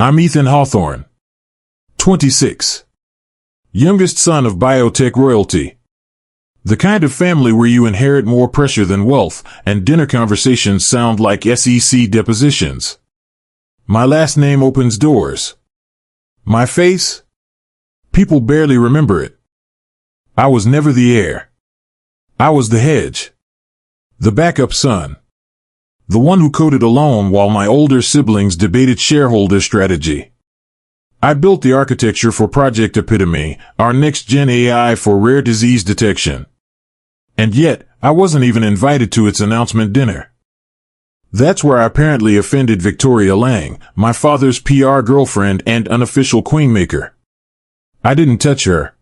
I'm Ethan Hawthorne, 26. Youngest son of biotech royalty. The kind of family where you inherit more pressure than wealth, and dinner conversations sound like SEC depositions. My last name opens doors. My face? People barely remember it. I was never the heir. I was the hedge. The backup son. The one who coded alone while my older siblings debated shareholder strategy. I built the architecture for Project Epitome, our next-gen AI for rare disease detection. And yet, I wasn't even invited to its announcement dinner. That's where I apparently offended Victoria Lang, my father's PR girlfriend and unofficial queenmaker. I didn't touch her.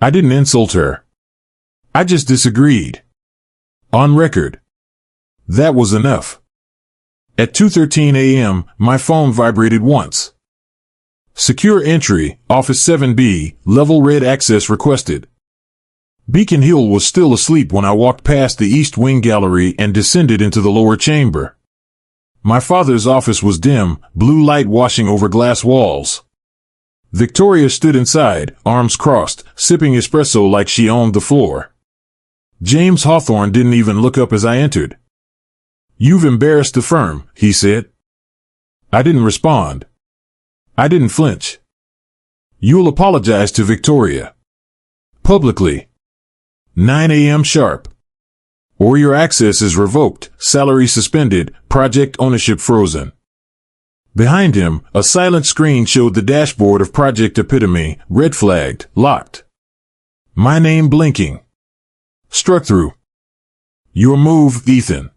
I didn't insult her. I just disagreed. On record. That was enough. At 2:13 a.m., my phone vibrated once. Secure entry, Office 7B, level red access requested. Beacon Hill was still asleep when I walked past the East Wing Gallery and descended into the lower chamber. My father's office was dim, blue light washing over glass walls. Victoria stood inside, arms crossed, sipping espresso like she owned the floor. James Hawthorne didn't even look up as I entered. "You've embarrassed the firm," he said. I didn't respond. I didn't flinch. "You'll apologize to Victoria. Publicly. 9 a.m. sharp. Or your access is revoked, salary suspended, project ownership frozen." Behind him, a silent screen showed the dashboard of Project Epitome, red flagged, locked. My name blinking. Struck through. "Your move, Ethan."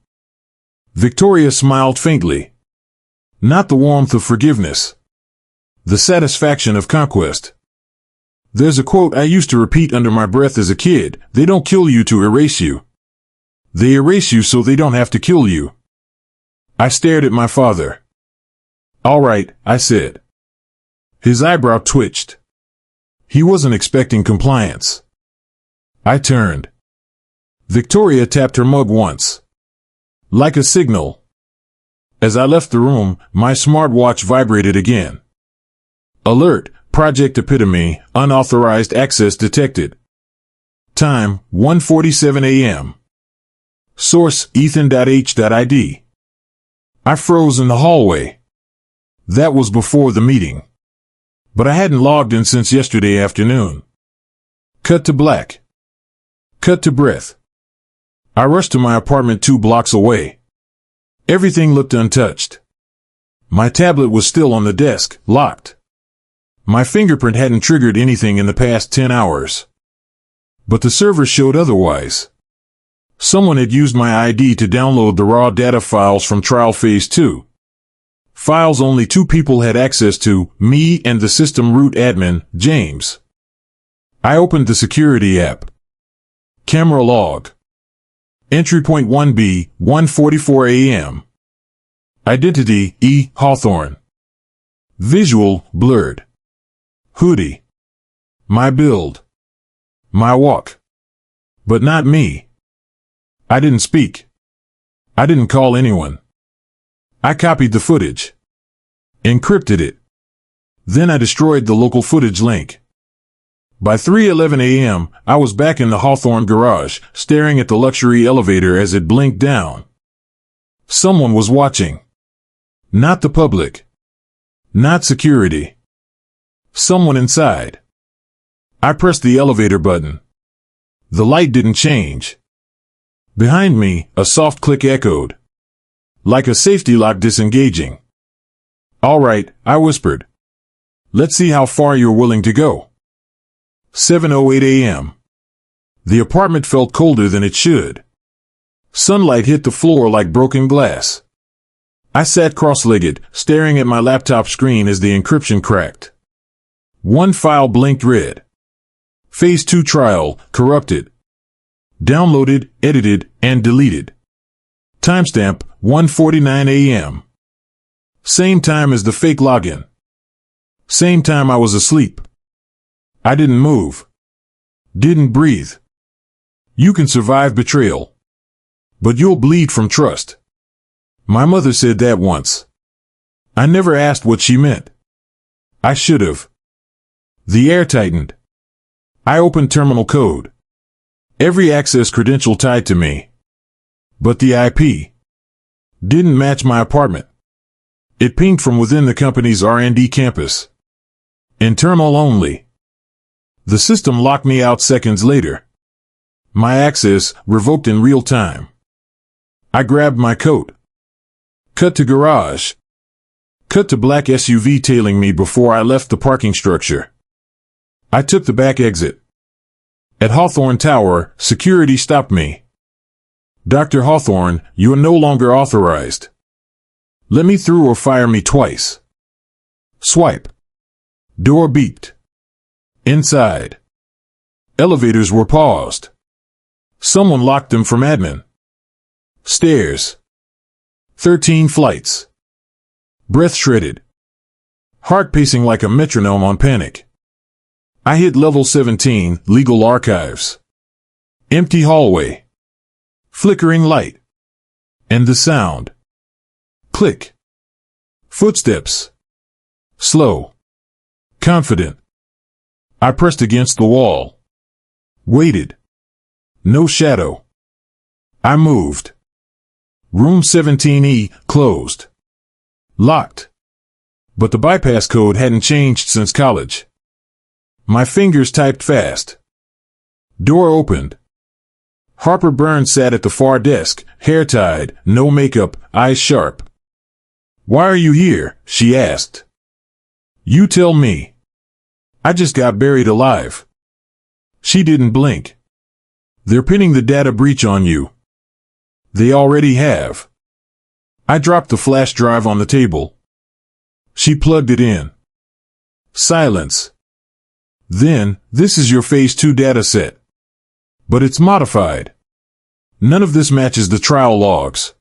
Victoria smiled faintly. Not the warmth of forgiveness. The satisfaction of conquest. There's a quote I used to repeat under my breath as a kid: "They don't kill you to erase you. They erase you so they don't have to kill you." I stared at my father. "All right," I said. His eyebrow twitched. He wasn't expecting compliance. I turned. Victoria tapped her mug once. Like a signal. As I left the room, my smartwatch vibrated again. Alert, Project Epitome, unauthorized access detected. Time, 1:47 a.m. Source, Ethan.h.id. I froze in the hallway. That was before the meeting. But I hadn't logged in since yesterday afternoon. Cut to black. Cut to breath. I rushed to my apartment 2 blocks away. Everything looked untouched. My tablet was still on the desk, locked. My fingerprint hadn't triggered anything in the past 10 hours. But the server showed otherwise. Someone had used my ID to download the raw data files from Trial Phase 2. Files only 2 people had access to, me and the system root admin, James. I opened the security app. Camera log. Entry point 1B, 1:44 a.m. Identity, E. Hawthorne. Visual, blurred. Hoodie. My build. My walk. But not me. I didn't speak. I didn't call anyone. I copied the footage. Encrypted it. Then I destroyed the local footage link. By 3:11 a.m., I was back in the Hawthorne garage, staring at the luxury elevator as it blinked down. Someone was watching. Not the public. Not security. Someone inside. I pressed the elevator button. The light didn't change. Behind me, a soft click echoed. Like a safety lock disengaging. "All right," I whispered. "Let's see how far you're willing to go." 7:08 a.m. The apartment felt colder than it should. Sunlight hit the floor like broken glass. I sat cross-legged, staring at my laptop screen as the encryption cracked. One file blinked red. Phase 2 trial, corrupted. Downloaded, edited, and deleted. Timestamp, 1:49 a.m. Same time as the fake login. Same time I was asleep. I didn't move. Didn't breathe. You can survive betrayal. But you'll bleed from trust. My mother said that once. I never asked what she meant. I should have. The air tightened. I opened terminal code. Every access credential tied to me. But the IP didn't match my apartment. It pinged from within the company's R&D campus. Internal only. The system locked me out seconds later. My access revoked in real time. I grabbed my coat. Cut to garage. Cut to black SUV tailing me before I left the parking structure. I took the back exit. At Hawthorne Tower, security stopped me. Dr. Hawthorne, you are no longer authorized. Let me through or fire me twice. Swipe. Door beeped. Inside. Elevators were paused. Someone locked them from admin. Stairs. 13 flights. Breath shredded. Heart pacing like a metronome on panic. I hit level 17, legal archives. Empty hallway. Flickering light. And the sound. Click. Footsteps. Slow. Confident. I pressed against the wall. Waited. No shadow. I moved. Room 17E, closed. Locked. But the bypass code hadn't changed since college. My fingers typed fast. Door opened. Harper Burns sat at the far desk, hair tied, no makeup, eyes sharp. Why are you here? She asked. You tell me. I just got buried alive. She didn't blink. They're pinning the data breach on you. They already have. I dropped the flash drive on the table. She plugged it in. Silence. Then, this is your phase 2 data set. But it's modified. None of this matches the trial logs.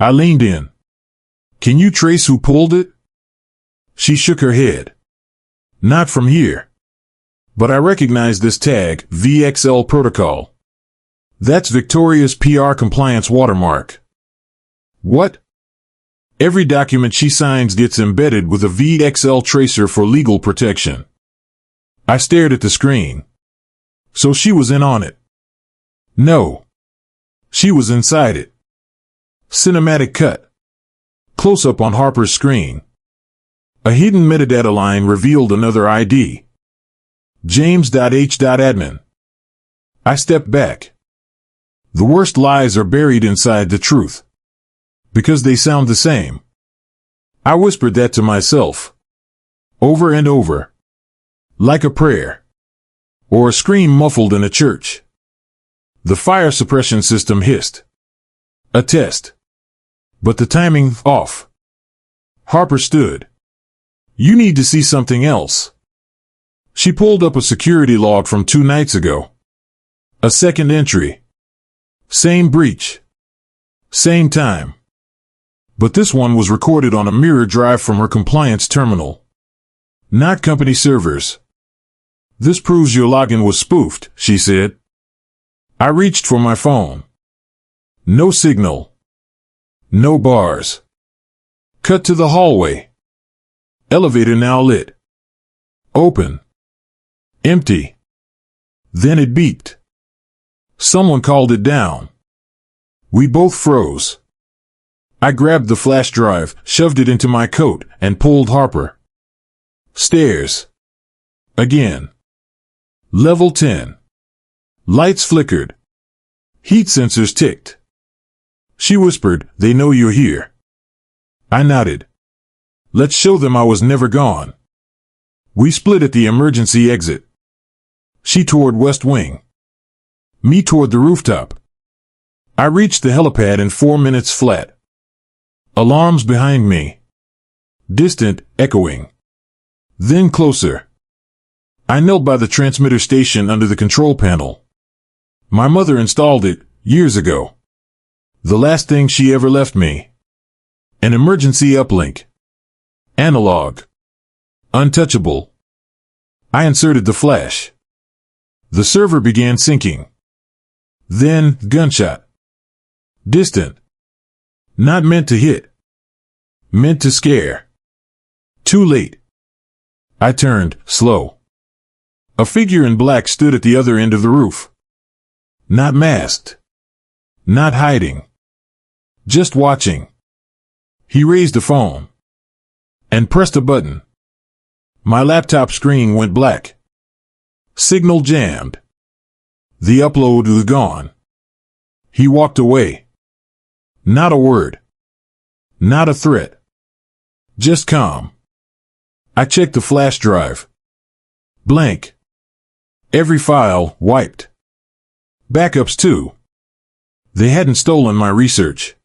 I leaned in. Can you trace who pulled it? She shook her head. Not from here. But I recognize this tag, VXL protocol. That's Victoria's PR compliance watermark. What? Every document she signs gets embedded with a VXL tracer for legal protection. I stared at the screen. So she was in on it. No. She was inside it. Cinematic cut. Close up on Harper's screen. A hidden metadata line revealed another ID. James.H.admin. I stepped back. The worst lies are buried inside the truth. Because they sound the same. I whispered that to myself. Over and over. Like a prayer. Or a scream muffled in a church. The fire suppression system hissed. A test. But the timing off. Harper stood. You need to see something else. She pulled up a security log from 2 nights ago. A second entry. Same breach. Same time. But this one was recorded on a mirror drive from her compliance terminal. Not company servers. This proves your login was spoofed, she said. I reached for my phone. No signal. No bars. Cut to the hallway. Elevator now lit. Open. Empty. Then it beeped. Someone called it down. We both froze. I grabbed the flash drive, shoved it into my coat, and pulled Harper. Stairs. Again. Level 10. Lights flickered. Heat sensors ticked. She whispered, they know you're here. I nodded. Let's show them I was never gone. We split at the emergency exit. She toward West Wing. Me toward the rooftop. I reached the helipad in 4 minutes flat. Alarms behind me. Distant, echoing. Then closer. I knelt by the transmitter station under the control panel. My mother installed it, years ago. The last thing she ever left me. An emergency uplink. Analog. Untouchable. I inserted the flash. The server began syncing. Then, gunshot. Distant. Not meant to hit. Meant to scare. Too late. I turned, slow. A figure in black stood at the other end of the roof. Not masked. Not hiding. Just watching. He raised the phone. And pressed a button. My laptop screen went black. Signal jammed. The upload was gone. He walked away. Not a word. Not a threat. Just calm. I checked the flash drive. Blank. Every file wiped. Backups too. They hadn't stolen my research.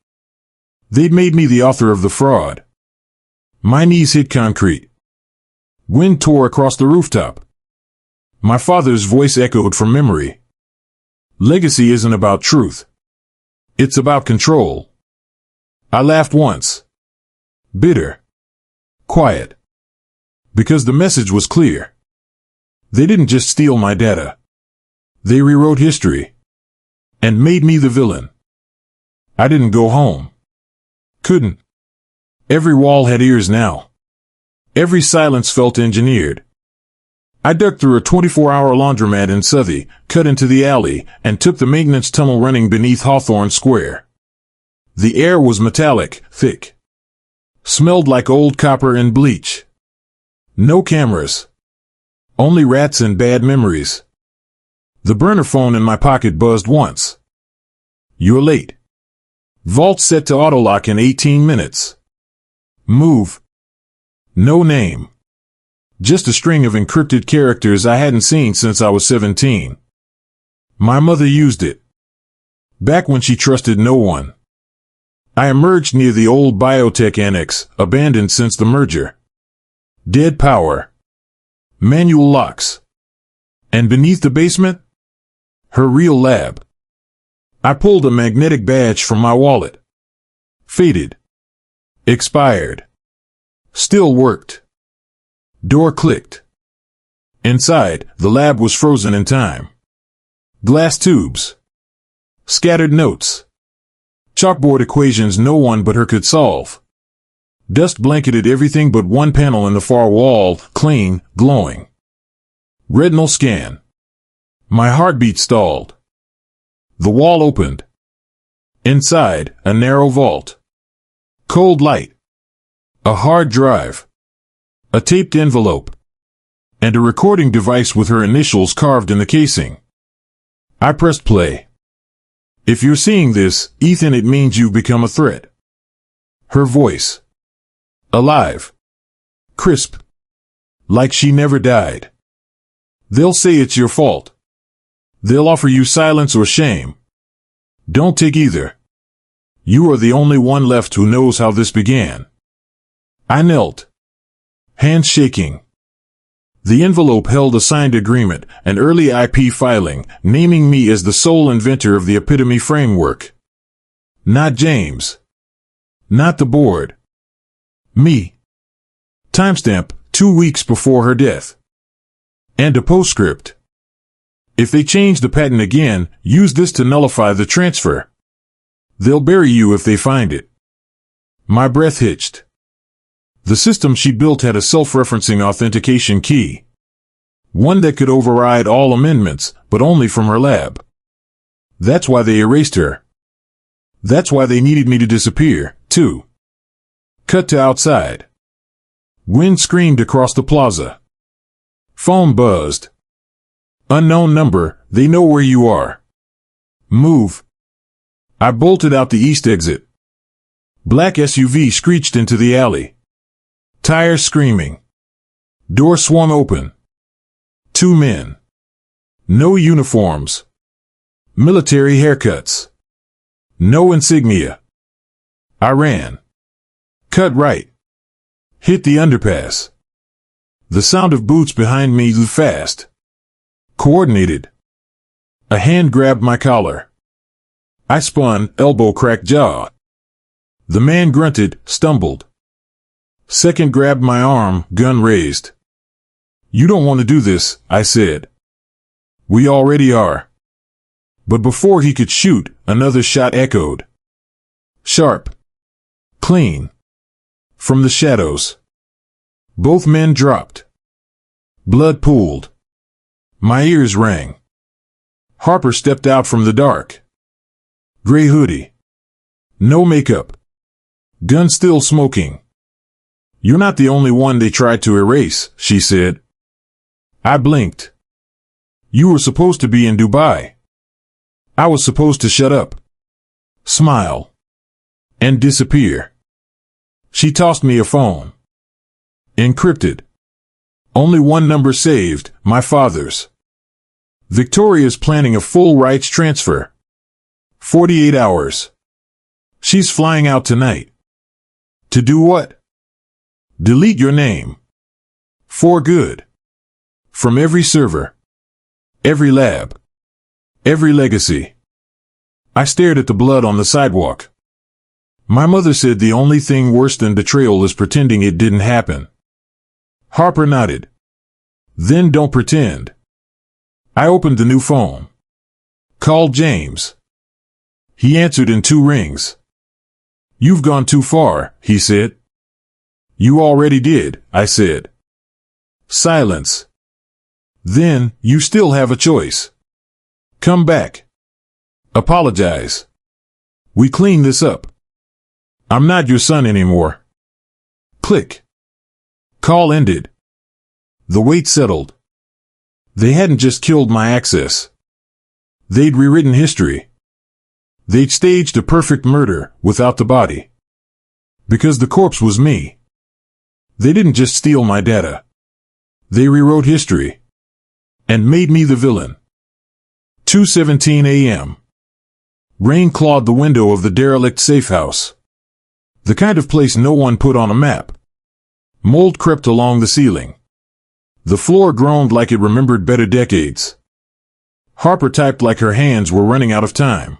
They'd made me the author of the fraud. My knees hit concrete. Wind tore across the rooftop. My father's voice echoed from memory. Legacy isn't about truth. It's about control. I laughed once. Bitter. Quiet. Because the message was clear. They didn't just steal my data. They rewrote history. And made me the villain. I didn't go home. Couldn't. Every wall had ears now. Every silence felt engineered. I ducked through a 24-hour laundromat in Southie, cut into the alley, and took the maintenance tunnel running beneath Hawthorne Square. The air was metallic, thick. Smelled like old copper and bleach. No cameras. Only rats and bad memories. The burner phone in my pocket buzzed once. You're late. Vault set to autolock in 18 minutes. Move. No name. Just a string of encrypted characters I hadn't seen since I was 17. My mother used it. Back when she trusted no one. I emerged near the old biotech annex, abandoned since the merger. Dead power. Manual locks. And beneath the basement? Her real lab. I pulled a magnetic badge from my wallet. Faded. Expired. Still worked. Door clicked. Inside, the lab was frozen in time. Glass tubes. Scattered notes. Chalkboard equations no one but her could solve. Dust blanketed everything but one panel in the far wall, clean, glowing. Retinal scan. My heartbeat stalled. The wall opened. Inside, a narrow vault. Cold light. A hard drive. A taped envelope. And a recording device with her initials carved in the casing. I pressed play. If you're seeing this, Ethan, it means you've become a threat. Her voice. Alive. Crisp. Like she never died. They'll say it's your fault. They'll offer you silence or shame. Don't take either. You are the only one left who knows how this began. I knelt. Hands shaking. The envelope held a signed agreement, an early IP filing, naming me as the sole inventor of the epitome framework. Not James. Not the board. Me. Timestamp, 2 weeks before her death. And a postscript. If they change the patent again, use this to nullify the transfer. They'll bury you if they find it. My breath hitched. The system she built had a self-referencing authentication key. One that could override all amendments, but only from her lab. That's why they erased her. That's why they needed me to disappear, too. Cut to outside. Wind screamed across the plaza. Phone buzzed. Unknown number, they know where you are. Move. I bolted out the east exit. Black SUV screeched into the alley. Tires screaming. Door swung open. 2 men. No uniforms. Military haircuts. No insignia. I ran. Cut right. Hit the underpass. The sound of boots behind me flew fast. Coordinated. A hand grabbed my collar. I spun, elbow cracked jaw. The man grunted, stumbled. Second grabbed my arm, gun raised. You don't want to do this, I said. We already are. But before he could shoot, another shot echoed. Sharp. Clean. From the shadows. Both men dropped. Blood pooled. My ears rang. Harper stepped out from the dark. Gray hoodie. No makeup. Gun still smoking. You're not the only one they tried to erase, she said. I blinked. You were supposed to be in Dubai. I was supposed to shut up, smile, and disappear. She tossed me a phone. Encrypted. Only one number saved, my father's. Victoria's planning a full rights transfer. 48 hours. She's flying out tonight. To do what? Delete your name. For good. From every server. Every lab. Every legacy. I stared at the blood on the sidewalk. My mother said the only thing worse than betrayal is pretending it didn't happen. Harper nodded. Then don't pretend. I opened the new phone. Called James. He answered in 2 rings. You've gone too far, he said. You already did, I said. Silence. Then, you still have a choice. Come back. Apologize. We clean this up. I'm not your son anymore. Click. Call ended. The weight settled. They hadn't just killed my access. They'd rewritten history. They'd staged a perfect murder without the body. Because the corpse was me. They didn't just steal my data. They rewrote history. And made me the villain. 2:17 a.m. Rain clawed the window of the derelict safe house. The kind of place no one put on a map. Mold crept along the ceiling. The floor groaned like it remembered better decades. Harper typed like her hands were running out of time.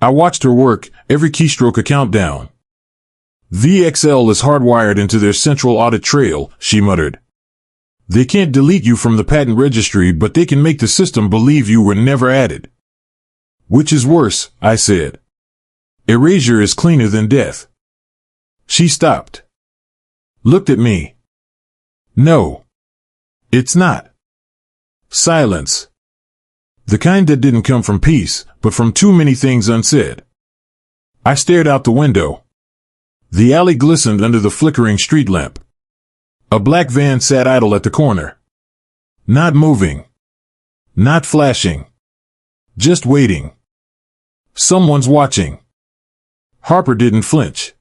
I watched her work, every keystroke a countdown. VXL is hardwired into their central audit trail, she muttered. They can't delete you from the patent registry, but they can make the system believe you were never added. Which is worse, I said. Erasure is cleaner than death. She stopped. Looked at me. No. It's not. Silence. The kind that didn't come from peace, but from too many things unsaid. I stared out the window. The alley glistened under the flickering street lamp. A black van sat idle at the corner. Not moving. Not flashing. Just waiting. Someone's watching. Harper didn't flinch.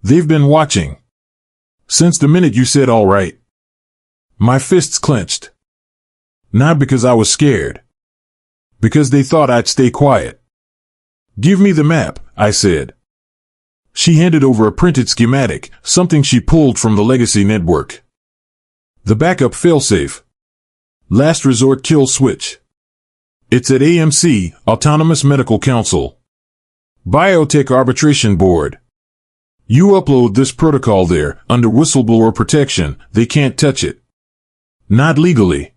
They've been watching. Since the minute you said all right. My fists clenched. Not because I was scared. Because they thought I'd stay quiet. Give me the map, I said. She handed over a printed schematic, something she pulled from the legacy network. The backup failsafe. Last resort kill switch. It's at AMC, Autonomous Medical Council. Biotech Arbitration Board. You upload this protocol there, under whistleblower protection, they can't touch it. Not legally.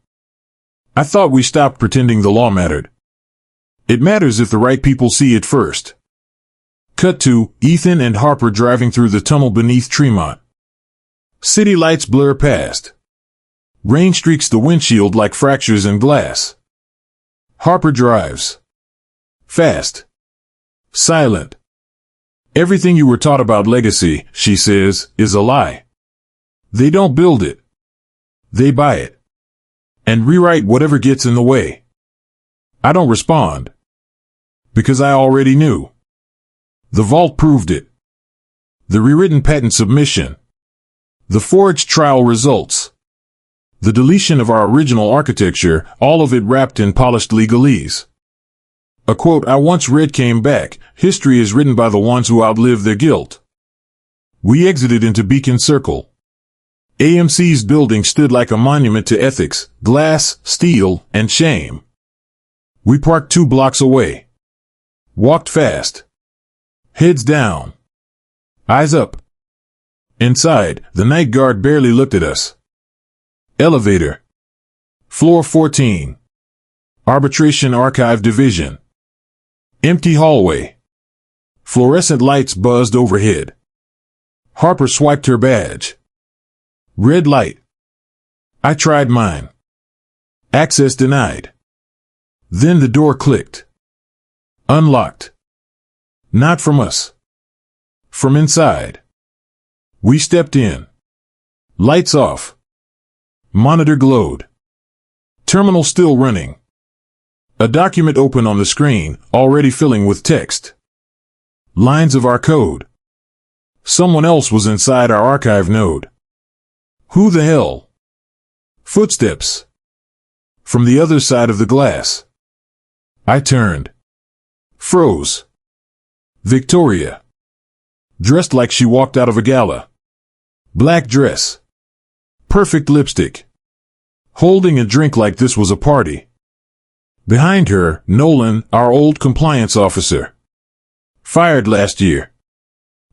I thought we stopped pretending the law mattered. It matters if the right people see it first. Cut to Ethan and Harper driving through the tunnel beneath Tremont. City lights blur past. Rain streaks the windshield like fractures in glass. Harper drives. Fast. Silent. Everything you were taught about legacy, she says, is a lie. They don't build it. They buy it. And rewrite whatever gets in the way. I don't respond. Because I already knew. The vault proved it. The rewritten patent submission. The forged trial results. The deletion of our original architecture, all of it wrapped in polished legalese. A quote I once read came back, history is written by the ones who outlive their guilt. We exited into Beacon Circle. AMC's building stood like a monument to ethics, glass, steel, and shame. We parked 2 blocks away. Walked fast. Heads down. Eyes up. Inside, the night guard barely looked at us. Elevator. Floor 14. Arbitration Archive Division. Empty hallway. Fluorescent lights buzzed overhead. Harper swiped her badge. Red light. I tried mine. Access denied. Then the door clicked. Unlocked. Not from us. From inside. We stepped in. Lights off. Monitor glowed. Terminal still running. A document open on the screen, already filling with text. Lines of our code. Someone else was inside our archive node. Who the hell? Footsteps. From the other side of the glass. I turned. Froze. Victoria. Dressed like she walked out of a gala. Black dress. Perfect lipstick. Holding a drink like this was a party. Behind her, Nolan, our old compliance officer. Fired last year.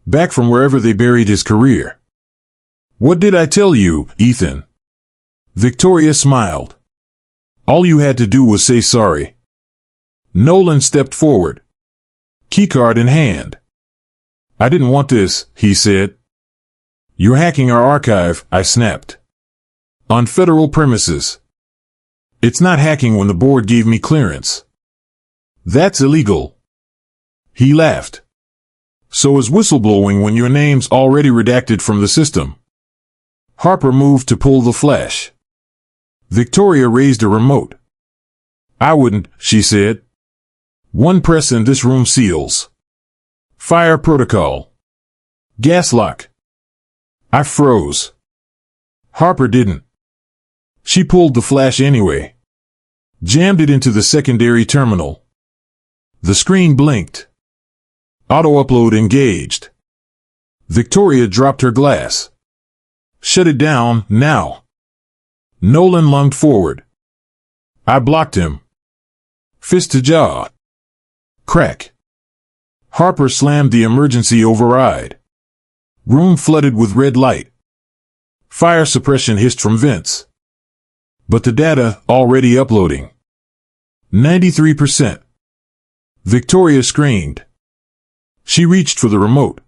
Back from wherever they buried his career. What did I tell you, Ethan? Victoria smiled. All you had to do was say sorry. Nolan stepped forward. Keycard in hand. I didn't want this, he said. You're hacking our archive, I snapped. On federal premises. It's not hacking when the board gave me clearance. That's illegal. He laughed. So is whistleblowing when your name's already redacted from the system. Harper moved to pull the flash. Victoria raised a remote. I wouldn't, she said. One press and this room seals. Fire protocol. Gas lock. I froze. Harper didn't. She pulled the flash anyway. Jammed it into the secondary terminal. The screen blinked. Auto-upload engaged. Victoria dropped her glass. Shut it down, now. Nolan lunged forward. I blocked him. Fist to jaw. Crack. Harper slammed the emergency override. Room flooded with red light. Fire suppression hissed from vents. But the data, already uploading. 93%. Victoria screamed. She reached for the remote.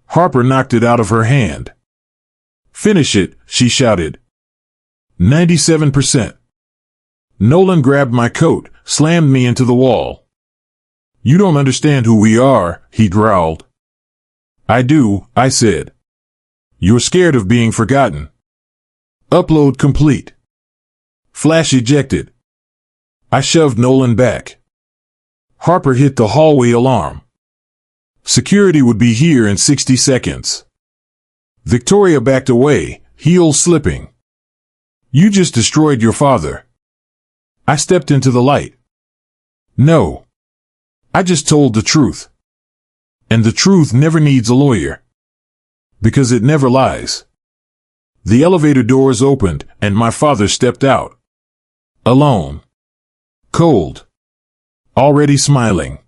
Harper knocked it out of her hand. Finish it, she shouted. 97%. Nolan grabbed my coat, slammed me into the wall. You don't understand who we are, he growled. I do, I said. You're scared of being forgotten. Upload complete. Flash ejected. I shoved Nolan back. Harper hit the hallway alarm. Security would be here in 60 seconds. Victoria backed away, heels slipping. You just destroyed your father. I stepped into the light. No. I just told the truth. And the truth never needs a lawyer. Because it never lies. The elevator doors opened, and my father stepped out. Alone. Cold. Already smiling.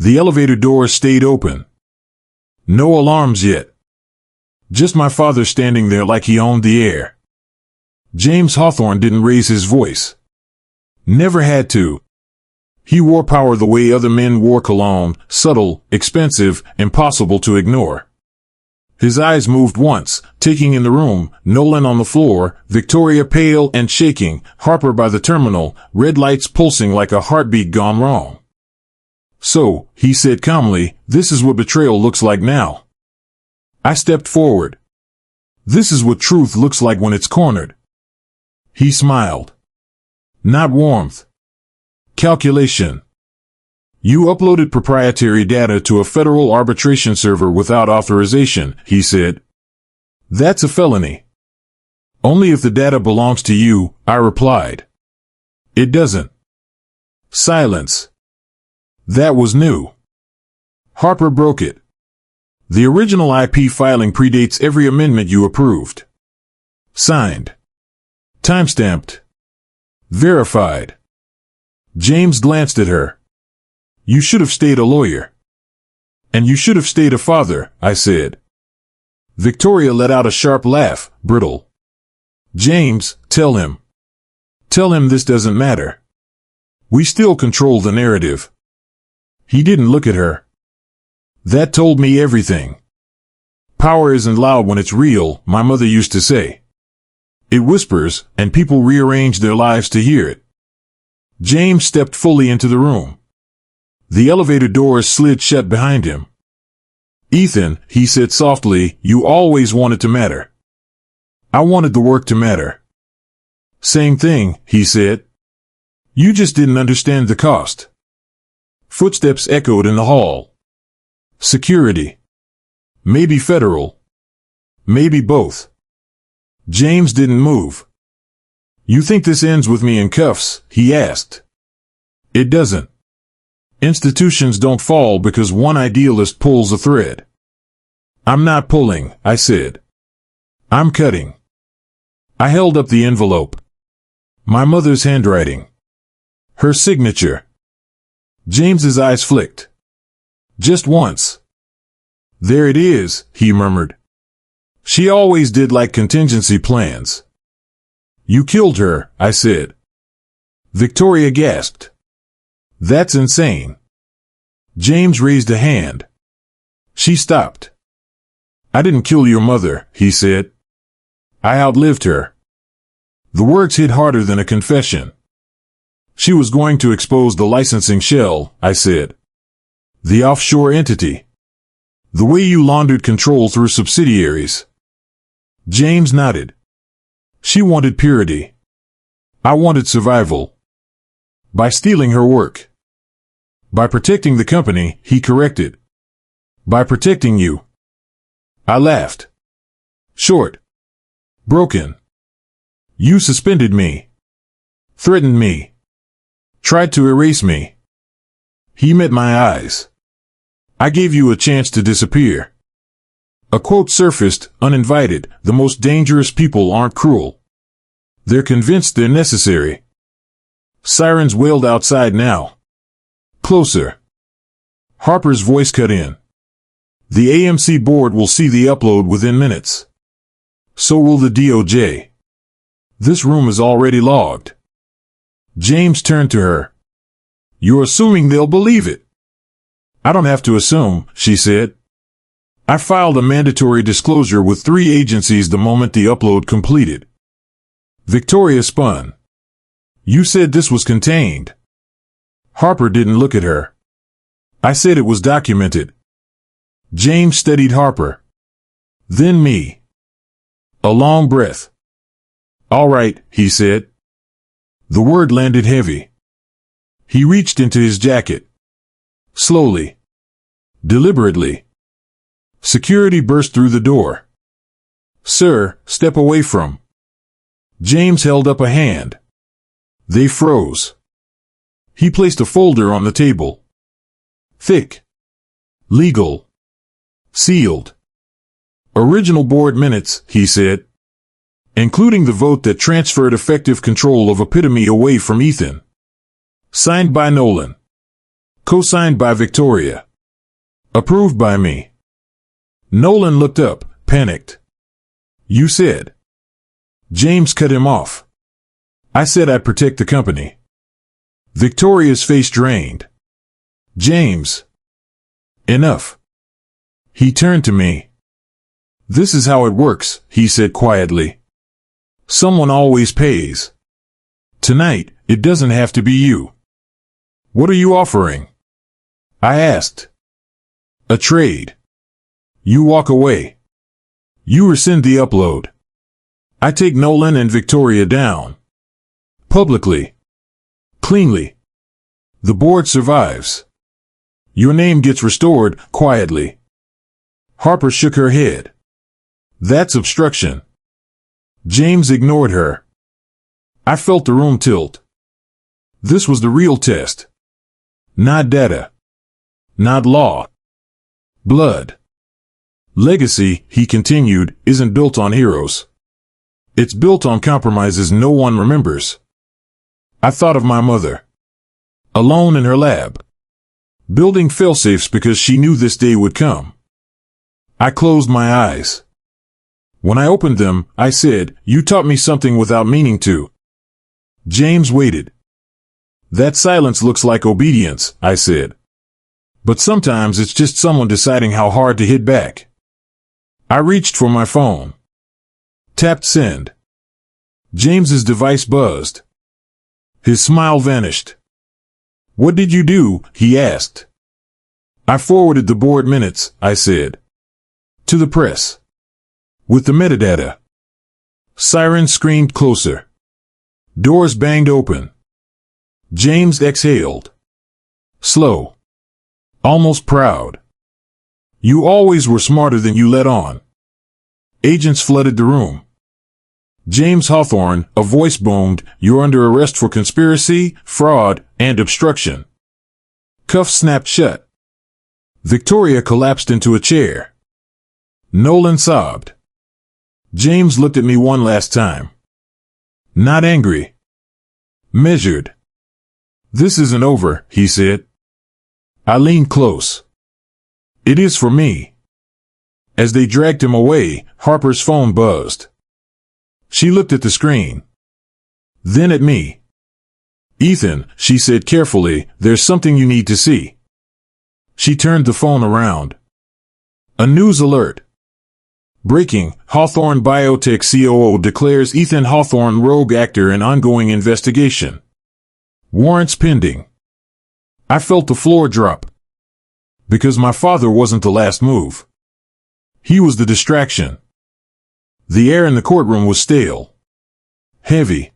The elevator doors stayed open. No alarms yet. Just my father standing there like he owned the air. James Hawthorne didn't raise his voice. Never had to. He wore power the way other men wore cologne, subtle, expensive, impossible to ignore. His eyes moved once, taking in the room, Nolan on the floor, Victoria pale and shaking, Harper by the terminal, red lights pulsing like a heartbeat gone wrong. So, he said calmly, this is what betrayal looks like now. I stepped forward. This is what truth looks like when it's cornered. He smiled. Not warmth. Calculation. You uploaded proprietary data to a federal arbitration server without authorization, he said. That's a felony. Only if the data belongs to you, I replied. It doesn't. Silence. That was new. Harper broke it. The original IP filing predates every amendment you approved. Signed. Timestamped. Verified. James glanced at her. You should have stayed a lawyer. And you should have stayed a father, I said. Victoria let out a sharp laugh, brittle. James, tell him. Tell him this doesn't matter. We still control the narrative. He didn't look at her. That told me everything. Power isn't loud when it's real, my mother used to say. It whispers, and people rearrange their lives to hear it. James stepped fully into the room. The elevator doors slid shut behind him. Ethan, he said softly, you always wanted to matter. I wanted the work to matter. Same thing, he said. You just didn't understand the cost. Footsteps echoed in the hall. Security. Maybe federal. Maybe both. James didn't move. You think this ends with me in cuffs? He asked. It doesn't. Institutions don't fall because one idealist pulls a thread. I'm not pulling, I said. I'm cutting. I held up the envelope. My mother's handwriting. Her signature. James's eyes flicked. Just once. There it is, he murmured. She always did like contingency plans. You killed her, I said. Victoria gasped. That's insane. James raised a hand. She stopped. I didn't kill your mother, he said. I outlived her. The words hit harder than a confession. She was going to expose the licensing shell, I said. The offshore entity. The way you laundered control through subsidiaries. James nodded. She wanted purity. I wanted survival. By stealing her work. By protecting the company, he corrected. By protecting you. I laughed. Short. Broken. You suspended me. Threatened me. Tried to erase me. He met my eyes. I gave you a chance to disappear. A quote surfaced, uninvited, the most dangerous people aren't cruel. They're convinced they're necessary. Sirens wailed outside now. Closer. Harper's voice cut in. The AMC board will see the upload within minutes. So will the DOJ. This room is already logged. James turned to her. You're assuming they'll believe it. I don't have to assume, she said. I filed a mandatory disclosure with 3 agencies the moment the upload completed. Victoria spun. You said this was contained. Harper didn't look at her. I said it was documented. James studied Harper. Then me. A long breath. All right, he said. The word landed heavy. He reached into his jacket. Slowly. Deliberately. Security burst through the door. Sir, step away from. James held up a hand. They froze. He placed a folder on the table. Thick. Legal. Sealed. Original board minutes, he said. Including the vote that transferred effective control of Epitome away from Ethan. Signed by Nolan. Co-signed by Victoria. Approved by me. Nolan looked up, panicked. You said. James cut him off. I said I'd protect the company. Victoria's face drained. James. Enough. He turned to me. This is how it works, he said quietly. Someone always pays. Tonight, it doesn't have to be you. What are you offering? I asked. A trade. You walk away. You rescind the upload. I take Nolan and Victoria down. Publicly. Cleanly. The board survives. Your name gets restored, quietly. Harper shook her head. That's obstruction. James ignored her. I felt the room tilt. This was the real test. Not data. Not law. Blood. Legacy, he continued, isn't built on heroes. It's built on compromises no one remembers. I thought of my mother. Alone in her lab. Building failsafes because she knew this day would come. I closed my eyes. When I opened them, I said, you taught me something without meaning to. James waited. That silence looks like obedience, I said. But sometimes it's just someone deciding how hard to hit back. I reached for my phone. Tapped send. James's device buzzed. His smile vanished. What did you do? He asked. I forwarded the board minutes, I said. To the press. With the metadata. Sirens screamed closer. Doors banged open. James exhaled. Slow. Almost proud. You always were smarter than you let on. Agents flooded the room. James Hawthorne, a voice boomed, you're under arrest for conspiracy, fraud, and obstruction. Cuffs snapped shut. Victoria collapsed into a chair. Nolan sobbed. James looked at me one last time. Not angry. Measured. This isn't over, he said. I leaned close. It is for me. As they dragged him away, Harper's phone buzzed. She looked at the screen. Then at me. Ethan, she said carefully, there's something you need to see. She turned the phone around. A news alert. Breaking, Hawthorne Biotech COO declares Ethan Hawthorne rogue actor in ongoing investigation. Warrants pending. I felt the floor drop. Because my father wasn't the last move. He was the distraction. The air in the courtroom was stale. Heavy.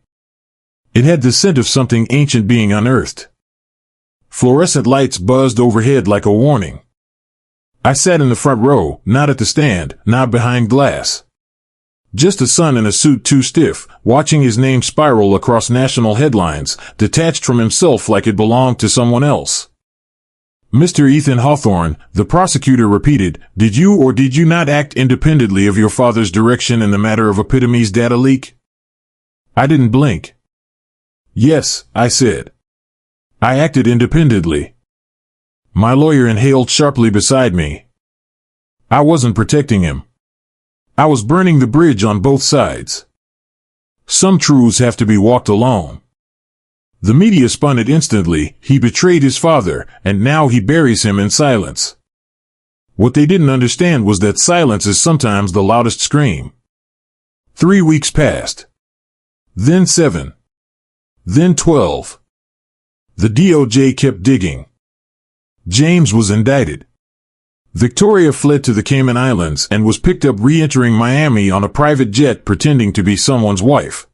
It had the scent of something ancient being unearthed. Fluorescent lights buzzed overhead like a warning. I sat in the front row, not at the stand, not behind glass. Just a son in a suit too stiff, watching his name spiral across national headlines, detached from himself like it belonged to someone else. Mr. Ethan Hawthorne, the prosecutor repeated, did you or did you not act independently of your father's direction in the matter of Epitome's data leak? I didn't blink. Yes, I said. I acted independently. My lawyer inhaled sharply beside me. I wasn't protecting him. I was burning the bridge on both sides. Some truths have to be walked alone. The media spun it instantly, he betrayed his father, and now he buries him in silence. What they didn't understand was that silence is sometimes the loudest scream. 3 weeks passed. Then 7. Then 12. The DOJ kept digging. James was indicted. Victoria fled to the Cayman Islands and was picked up re-entering Miami on a private jet pretending to be someone's wife.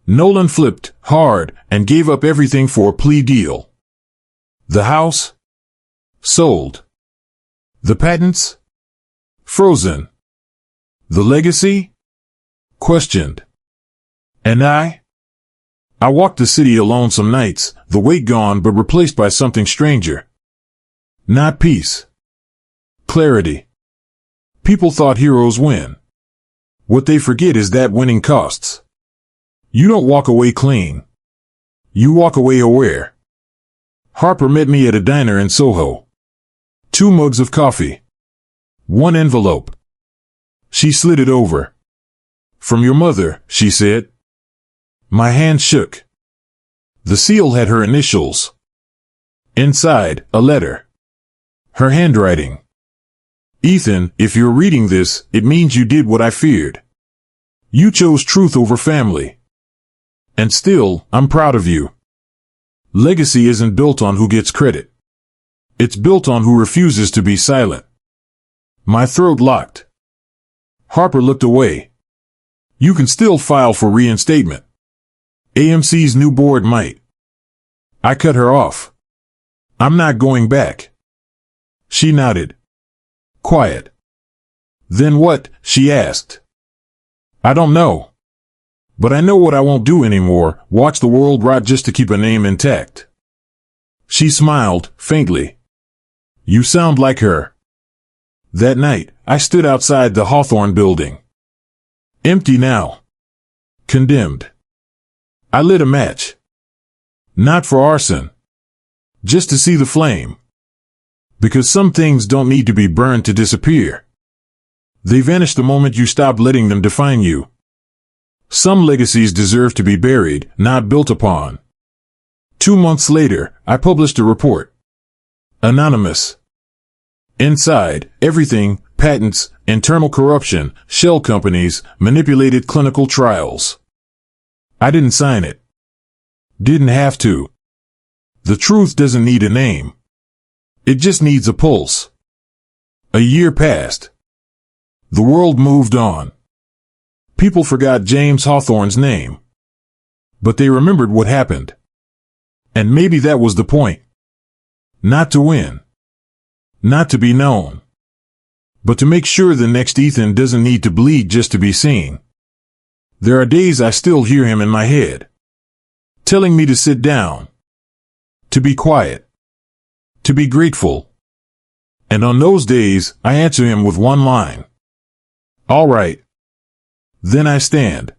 Nolan flipped hard and gave up everything for a plea deal. The house? Sold. The patents? Frozen. The legacy? Questioned. And I walked the city alone some nights, the weight gone but replaced by something stranger. Not peace. Clarity. People thought heroes win. What they forget is that winning costs. You don't walk away clean. You walk away aware. Harper met me at a diner in Soho. 2 mugs of coffee. 1 envelope. She slid it over. From your mother, she said. My hand shook. The seal had her initials. Inside, a letter. Her handwriting. Ethan, if you're reading this, it means you did what I feared. You chose truth over family. And still, I'm proud of you. Legacy isn't built on who gets credit. It's built on who refuses to be silent. My throat locked. Harper looked away. You can still file for reinstatement. AMC's new board might. I cut her off. I'm not going back. She nodded. Quiet. Then what? She asked. I don't know. But I know what I won't do anymore, watch the world rot just to keep a name intact. She smiled, faintly. You sound like her. That night, I stood outside the Hawthorne building. Empty now. Condemned. I lit a match. Not for arson. Just to see the flame. Because some things don't need to be burned to disappear. They vanish the moment you stop letting them define you. Some legacies deserve to be buried, not built upon. 2 months later, I published a report. Anonymous. Inside, everything, patents, internal corruption, shell companies, manipulated clinical trials. I didn't sign it. Didn't have to. The truth doesn't need a name. It just needs a pulse. A year passed. The world moved on. People forgot James Hawthorne's name. But they remembered what happened. And maybe that was the point. Not to win. Not to be known. But to make sure the next Ethan doesn't need to bleed just to be seen. There are days I still hear him in my head, telling me to sit down, to be quiet, to be grateful. And on those days, I answer him with one line. All right. Then I stand.